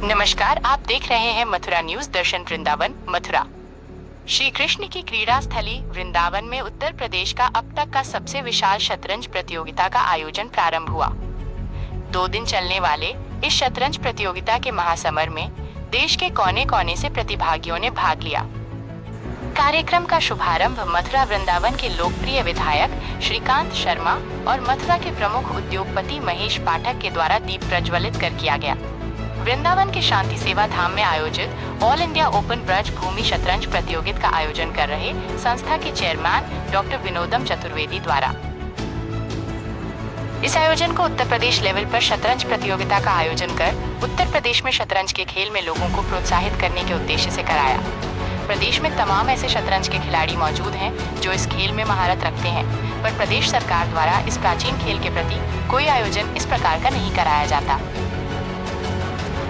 नमस्कार, आप देख रहे हैं मथुरा न्यूज दर्शन वृंदावन मथुरा। श्री कृष्ण की क्रीड़ा स्थली वृंदावन में उत्तर प्रदेश का अब तक का सबसे विशाल शतरंज प्रतियोगिता का आयोजन प्रारंभ हुआ। 2 दिन चलने वाले इस शतरंज प्रतियोगिता के महासमर में देश के कोने कोने से प्रतिभागियों ने भाग लिया। कार्यक्रम का शुभारंभ मथुरा वृंदावन के लोकप्रिय विधायक श्रीकांत शर्मा और मथुरा के प्रमुख उद्योगपति महेश पाठक के द्वारा दीप प्रज्वलित कर किया गया। वृंदावन के शांति सेवा धाम में आयोजित ऑल इंडिया ओपन ब्रज भूमि शतरंज प्रतियोगिता का आयोजन कर रहे संस्था के चेयरमैन डॉक्टर विनोदम चतुर्वेदी द्वारा इस आयोजन को उत्तर प्रदेश लेवल पर शतरंज प्रतियोगिता का आयोजन कर उत्तर प्रदेश में शतरंज के खेल में लोगों को प्रोत्साहित करने के उद्देश्य से कराया। प्रदेश में तमाम ऐसे शतरंज के खिलाड़ी मौजूद हैं जो इस खेल में महारत रखते हैं, पर प्रदेश सरकार द्वारा इस प्राचीन खेल के प्रति कोई आयोजन इस प्रकार का नहीं कराया जाता,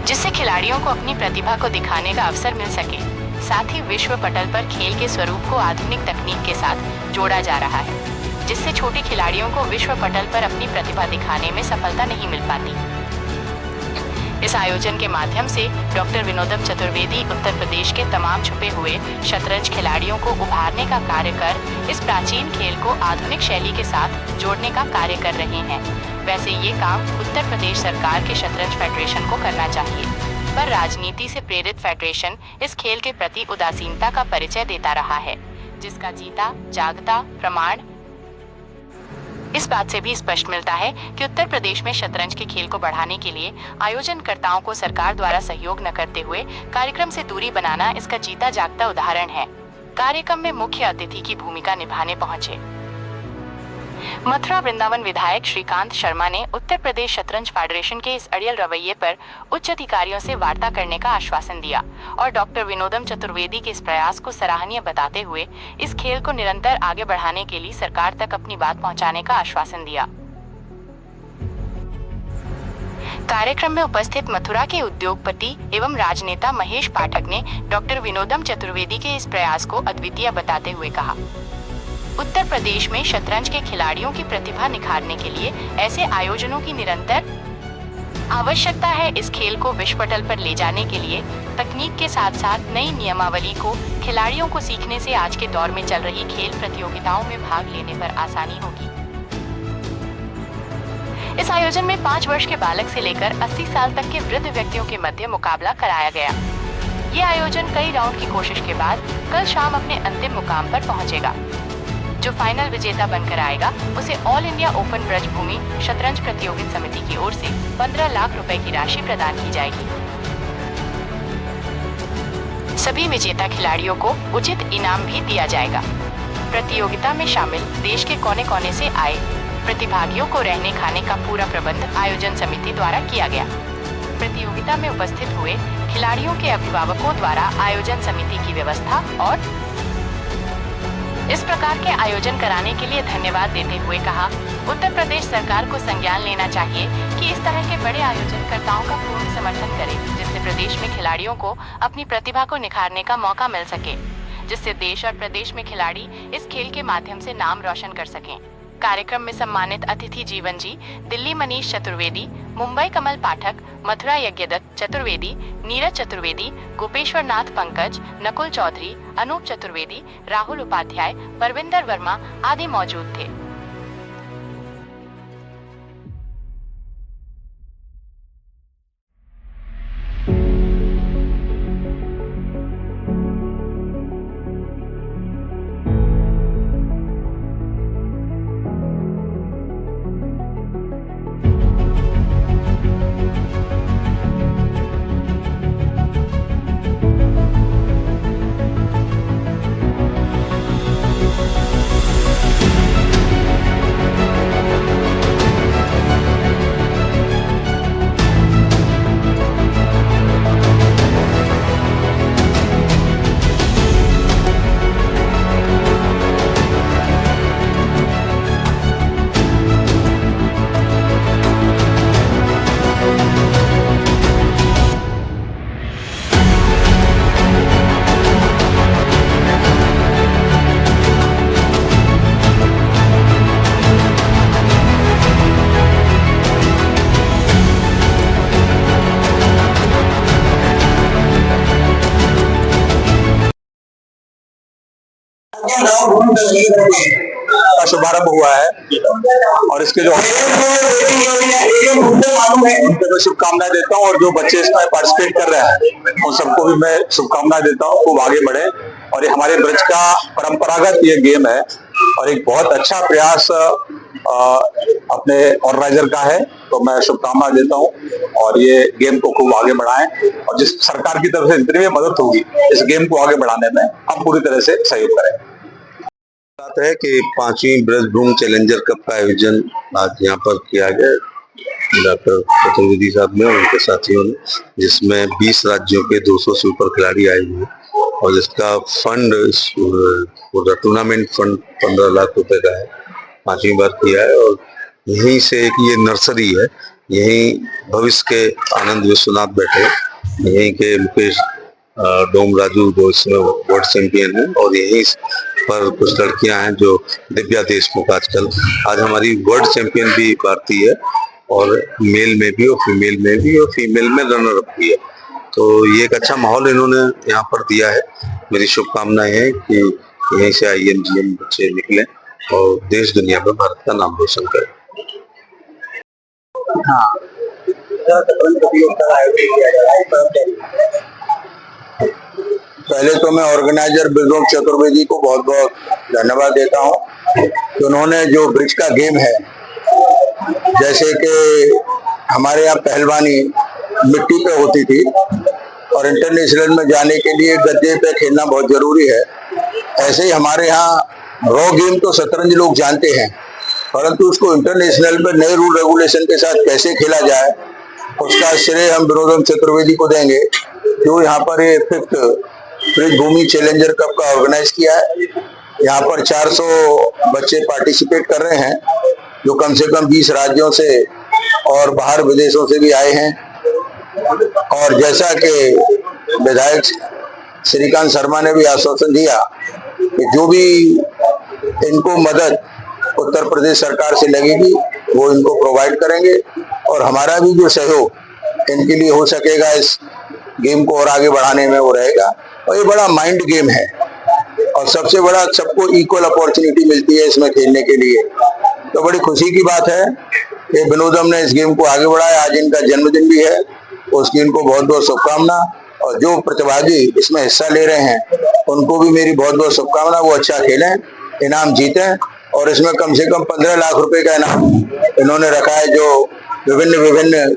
जिससे खिलाड़ियों को अपनी प्रतिभा को दिखाने का अवसर मिल सके। साथ ही विश्व पटल पर खेल के स्वरूप को आधुनिक तकनीक के साथ जोड़ा जा रहा है, जिससे छोटे खिलाड़ियों को विश्व पटल पर अपनी प्रतिभा दिखाने में सफलता नहीं मिल पाती। इस आयोजन के माध्यम से डॉक्टर विनोदम चतुर्वेदी उत्तर प्रदेश के तमाम छुपे हुए शतरंज खिलाड़ियों को उभारने का कार्य कर इस प्राचीन खेल को आधुनिक शैली के साथ जोड़ने का कार्य कर रहे हैं। वैसे ये काम उत्तर प्रदेश सरकार के शतरंज फेडरेशन को करना चाहिए, पर राजनीति से प्रेरित फेडरेशन इस खेल के प्रति उदासीनता का परिचय देता रहा है, जिसका जीता जागता प्रमाण इस बात से भी स्पष्ट मिलता है कि उत्तर प्रदेश में शतरंज के खेल को बढ़ाने के लिए आयोजनकर्ताओं को सरकार द्वारा सहयोग न करते हुए कार्यक्रम से दूरी बनाना इसका जीता जागता उदाहरण है। कार्यक्रम में मुख्य अतिथि की भूमिका निभाने पहुंचे मथुरा वृंदावन विधायक श्रीकांत शर्मा ने उत्तर प्रदेश शतरंज फेडरेशन के इस अड़ियल रवैये पर उच्च अधिकारियों से वार्ता करने का आश्वासन दिया और डॉक्टर विनोदम चतुर्वेदी के इस प्रयास को सराहनीय बताते हुए इस खेल को निरंतर आगे बढ़ाने के लिए सरकार तक अपनी बात पहुंचाने का आश्वासन दिया। कार्यक्रम में उपस्थित मथुरा के उद्योगपति एवं राजनेता महेश पाठक ने डॉक्टर विनोदम चतुर्वेदी के इस प्रयास को अद्वितीय बताते हुए कहा, उत्तर प्रदेश में शतरंज के खिलाड़ियों की प्रतिभा निखारने के लिए ऐसे आयोजनों की निरंतर आवश्यकता है। इस खेल को विश्व पटल पर ले जाने के लिए तकनीक के साथ साथ नई नियमावली को खिलाड़ियों को सीखने से आज के दौर में चल रही खेल प्रतियोगिताओं में भाग लेने पर आसानी होगी। इस आयोजन में 5 वर्ष के बालक से लेकर 80 साल तक के वृद्ध व्यक्तियों के मध्य मुकाबला कराया गया। ये आयोजन कई राउंड की कोशिश के बाद कल शाम अपने अंतिम मुकाम पर पहुंचेगा। जो फाइनल विजेता बनकर आएगा उसे ऑल इंडिया ओपन ब्रज भूमि शतरंज प्रतियोगिता समिति की ओर से 15 लाख रुपए की राशि प्रदान की जाएगी। सभी विजेता खिलाड़ियों को उचित इनाम भी दिया जाएगा। प्रतियोगिता में शामिल देश के कोने कोने से आए प्रतिभागियों को रहने खाने का पूरा प्रबंध आयोजन समिति द्वारा किया गया। प्रतियोगिता में उपस्थित हुए खिलाड़ियों के अभिभावकों द्वारा आयोजन समिति की व्यवस्था और इस प्रकार के आयोजन कराने के लिए धन्यवाद देते हुए कहा, उत्तर प्रदेश सरकार को संज्ञान लेना चाहिए कि इस तरह के बड़े आयोजनकर्ताओं का पूर्ण समर्थन करे, जिससे प्रदेश में खिलाड़ियों को अपनी प्रतिभा को निखारने का मौका मिल सके, जिससे देश और प्रदेश में खिलाड़ी इस खेल के माध्यम से नाम रोशन कर सकें। कार्यक्रम में सम्मानित अतिथि जीवन जी, दिल्ली मनीष चतुर्वेदी, मुंबई कमल पाठक, मथुरा यज्ञदत्त चतुर्वेदी, नीरज चतुर्वेदी, गोपेश्वर नाथ पंकज, नकुल चौधरी, अनूप चतुर्वेदी, राहुल उपाध्याय, परविंदर वर्मा आदि मौजूद थे। का शुभारंभ हुआ है और इसके जो उनको मैं शुभकामनाएं देता हूँ, और जो बच्चे इसमें पार्टिसिपेट कर रहे हैं उन सबको भी मैं शुभकामनाएं देता हूँ, खूब आगे बढ़े। और ये हमारे ब्रज का परंपरागत ये गेम है और एक बहुत अच्छा प्रयास अपने ऑर्गेनाइजर का है, तो मैं शुभकामनाएं देता हूँ और ये गेम को खूब आगे बढ़ाएं, और जिस सरकार की तरफ से जितनी भी मदद होगी इस गेम को आगे बढ़ाने में हम पूरी तरह से सहयोग करें। बात है कि 5वीं ब्रजभूमि चैलेंजर कप का आयोजन आज यहाँ पर किया गया डॉक्टर चतुर्वेदी साहब ने और उनके साथियों ने, जिसमें 20 राज्यों के 200 से ऊपर खिलाड़ी आए हुए और जिसका फंड पूरा टूर्नामेंट फंड 15 लाख रुपए का है। 5वीं बार किया है और यहीं से एक ये नर्सरी है, यहीं भविष्य के आनंद विश्वनाथ बैठे, यहीं के मुकेश डोम राजू जो इसमें वर्ल्ड चैंपियन है, और यहीं पर कुछ लड़कियां हैं जो दिव्या देशमुख आज हमारी वर्ल्ड चैंपियन भी भारतीय है, और मेल में भी और फीमेल में भी, और फीमेल में रनर अप भी है। तो ये एक अच्छा माहौल इन्होंने यहाँ पर दिया है। मेरी शुभकामनाएं हैं कि यहीं से IMGM बच्चे निकलें और देश दुनिया में भारत का नाम रोशन करें। पहले तो मैं ऑर्गेनाइजर ब्रिजभूमि चतुर्वेदी को बहुत बहुत धन्यवाद देता हूँ कि उन्होंने जो ब्रिज का गेम है, जैसे कि हमारे यहाँ पहलवानी मिट्टी पे होती थी और इंटरनेशनल में जाने के लिए गद्दे पे खेलना बहुत जरूरी है, ऐसे ही हमारे यहाँ रॉ गेम तो शतरंज लोग जानते हैं, परंतु उसको इंटरनेशनल में नए रूल रेगुलेशन के साथ कैसे खेला जाए उसका श्रेय हम ब्रिजभूमि चतुर्वेदी को देंगे, जो यहाँ पर ये 5th ब्रजभूमि चैलेंजर कप का ऑर्गेनाइज किया है। यहाँ पर 400 बच्चे पार्टिसिपेट कर रहे हैं, जो कम से कम 20 राज्यों से और बाहर विदेशों से भी आए हैं। और जैसा कि विधायक श्रीकांत शर्मा ने भी आश्वासन दिया कि जो भी इनको मदद उत्तर प्रदेश सरकार से लगेगी वो इनको प्रोवाइड करेंगे, और हमारा भी जो सहयोग इनके लिए हो सकेगा इस गेम को और आगे बढ़ाने में वो रहेगा। और ये बड़ा माइंड गेम है और सबसे बड़ा सबको इक्वल अपॉर्चुनिटी मिलती है इसमें खेलने के लिए, तो बड़ी खुशी की बात है कि विनोदम ने इस गेम को आगे बढ़ाया। आज इनका जन्मदिन भी है, उसकी इनको बहुत बहुत शुभकामना, और जो प्रतिभागी इसमें हिस्सा ले रहे हैं उनको भी मेरी बहुत बहुत शुभकामना। वो अच्छा खेलें, इनाम जीतें, और इसमें कम से कम 15 लाख रुपए का इनाम इन्होंने रखा है जो विभिन्न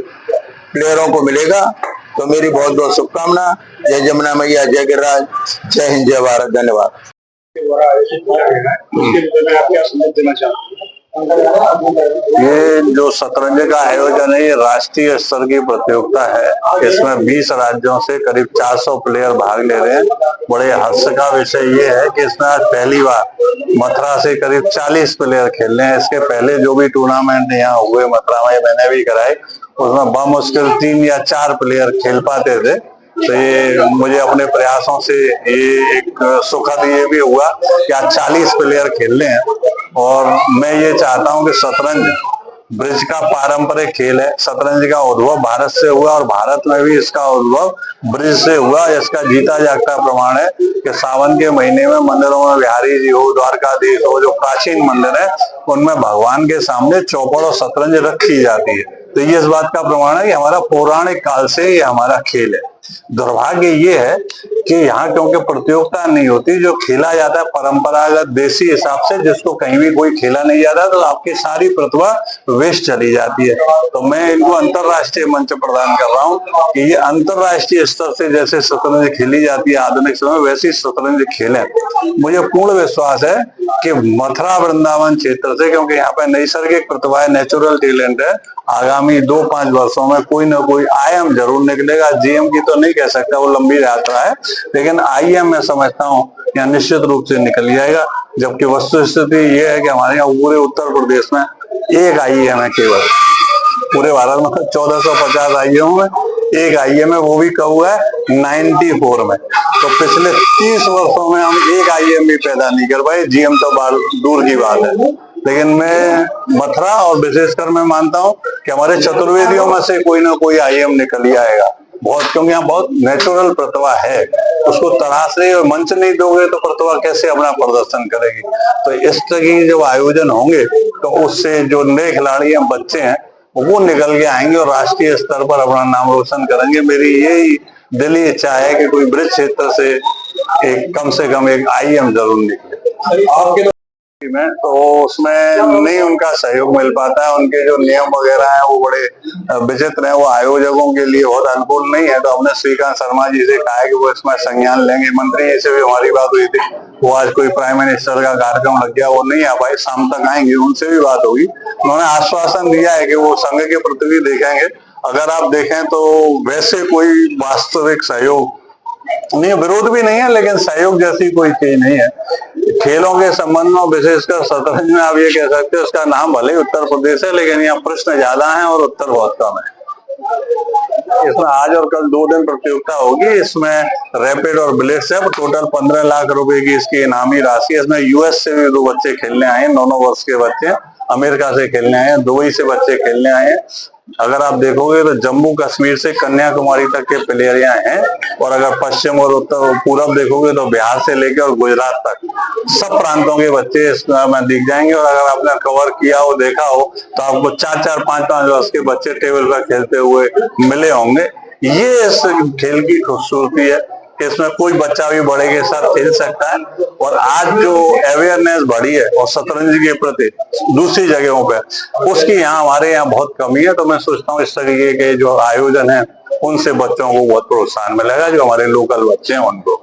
प्लेयरों को मिलेगा। तो मेरी बहुत बहुत शुभकामना। जय जमुना मैया, जय गिरिराज, जय हिंद, जय भारत। धन्यवाद। ये जो शतरंज का आयोजन है ये राष्ट्रीय स्तर की प्रतियोगिता है। इसमें 20 राज्यों से करीब 400 प्लेयर भाग ले रहे हैं। बड़े हर्ष का विषय ये है कि इसमें आज पहली बार मथुरा से करीब 40 प्लेयर खेल रहे हैं। इसके पहले जो भी टूर्नामेंट यहाँ हुए मथुरा में, मैंने भी कराए, उसमें बमुश्किल 3 या 4 प्लेयर खेल पाते थे। तो ये मुझे अपने प्रयासों से ये एक सुखद ये भी हुआ कि आज 40 प्लेयर खेल रहे हैं। और मैं ये चाहता हूं कि शतरंज ब्रिज का पारंपरिक खेल है। शतरंज का उद्भव भारत से हुआ और भारत में भी इसका उद्भव ब्रिज से हुआ। इसका जीता जागता प्रमाण है कि सावन के महीने में मंदिरों में बिहारी जी हो, द्वारकाधीश हो, जो प्राचीन मंदिर है उनमें भगवान के सामने चौपड़ और शतरंज रखी जाती है। तो ये इस बात का प्रमाण है कि हमारा पौराणिक काल से ये हमारा खेल है। दुर्भाग्य ये है कि यहाँ क्योंकि प्रतियोगिता नहीं होती, जो खेला जाता है परंपरागत देसी हिसाब से, जिसको कहीं भी कोई खेला नहीं जाता, तो आपकी सारी प्रतिभा वेस्ट चली जाती है। तो मैं इनको अंतरराष्ट्रीय मंच प्रदान कर रहा हूँ कि ये अंतरराष्ट्रीय स्तर से जैसे शतरंज खेली जाती है आधुनिक समय, वैसी शतरंज खेलें। मुझे पूर्ण विश्वास है कि मथुरा वृंदावन क्षेत्र से, क्योंकि यहाँ पे नैसर्गिक प्रतिभा है, नेचुरल टैलेंट है, आगामी 2-5 वर्षों में कोई ना कोई IIM जरूर निकलेगा। GM की तो नहीं कह सकता, वो लंबी यात्रा है, लेकिन IIM मैं समझता हूँ यहाँ निश्चित रूप से निकल जाएगा। जबकि वस्तु स्थिति ये है कि हमारे यहाँ पूरे उत्तर प्रदेश में एक IIM है केवल, पूरे भारत में 1450 IIM में एक IIM है, वो भी कब हुआ है 94 में। तो पिछले 30 वर्षों में हम एक IIM भी पैदा नहीं कर पाए, GM तो दूर की बात है। लेकिन मैं मथुरा और विशेषकर मैं मानता हूं कि हमारे चतुर्वेदियों में से कोई ना कोई IIM निकल ही आएगा। बहुत, क्योंकि यहाँ बहुत नेचुरल प्रतिभा है, उसको तराश रही और मंच नहीं दोगे तो प्रतिभा कैसे अपना प्रदर्शन करेगी। तो इस तरह के जब आयोजन होंगे तो उससे जो नए खिलाड़ी हैं, बच्चे हैं, वो निकल के आएंगे और राष्ट्रीय स्तर पर अपना नाम रोशन करेंगे। मेरी यही दिली इच्छा है कि कोई ब्रिज क्षेत्र से एक कम से कम एक IIM जरूर निकले। आपके में तो उसमें नहीं उनका सहयोग मिल पाता है, उनके जो नियम वगैरह हैं वो बड़े विचित्र हैं, वो आयोजकों के लिए बहुत अनुकूल नहीं है। तो हमने श्रीकांत शर्मा जी से कहा है कि वो इसमें संज्ञान लेंगे। मंत्री जी से भी हमारी बात हुई थी, वो आज कोई प्राइम मिनिस्टर का कार्यक्रम लग गया, वो नहीं आ पाए, शाम तक आएंगे, उनसे भी बात होगी। उन्होंने आश्वासन दिया है कि वो संघ के प्रति भी देखेंगे। अगर आप देखें तो वैसे कोई वास्तविक सहयोग नहीं, विरोध भी नहीं है, लेकिन सहयोग जैसी कोई चीज नहीं है। खेलों के संबंध में विशेषकर शतरंज में आप ये कह सकते हैं, उसका नाम भले ही उत्तर प्रदेश है, लेकिन यहाँ प्रश्न ज्यादा हैं और उत्तर बहुत कम है। इसमें आज और कल 2 दिन प्रतियोगिता होगी। इसमें रैपिड और ब्लिट्ज है। टोटल 15 लाख रुपए की इसकी इनामी राशि है। इसमें US से भी 2 बच्चे खेलने आए हैं, 9 वर्ष के बच्चे, अमेरिका से खेलने आए हैं, दुबई से बच्चे खेलने आए हैं। अगर आप देखोगे तो जम्मू कश्मीर से कन्याकुमारी तक के प्लेयर यहाँ हैं, और अगर पश्चिम और उत्तर पूरब देखोगे तो बिहार से लेकर और गुजरात तक सब प्रांतों के बच्चे इसमें दिख जाएंगे। और अगर आपने कवर किया हो, देखा हो, तो आपको 4-4, 5-5 वर्ष के बच्चे टेबल पर खेलते हुए मिले होंगे। ये इस खेल की खूबसूरती है कि इसमें कोई बच्चा भी बड़े के साथ खेल सकता है। और आज जो अवेयरनेस बढ़ी है और शतरंज के प्रति दूसरी जगहों पे, उसकी यहाँ हमारे यहाँ बहुत कमी है। तो मैं सोचता हूँ इस तरीके के जो आयोजन है उनसे बच्चों को बहुत प्रोत्साहन मिलेगा, जो हमारे लोकल बच्चे हैं उनको।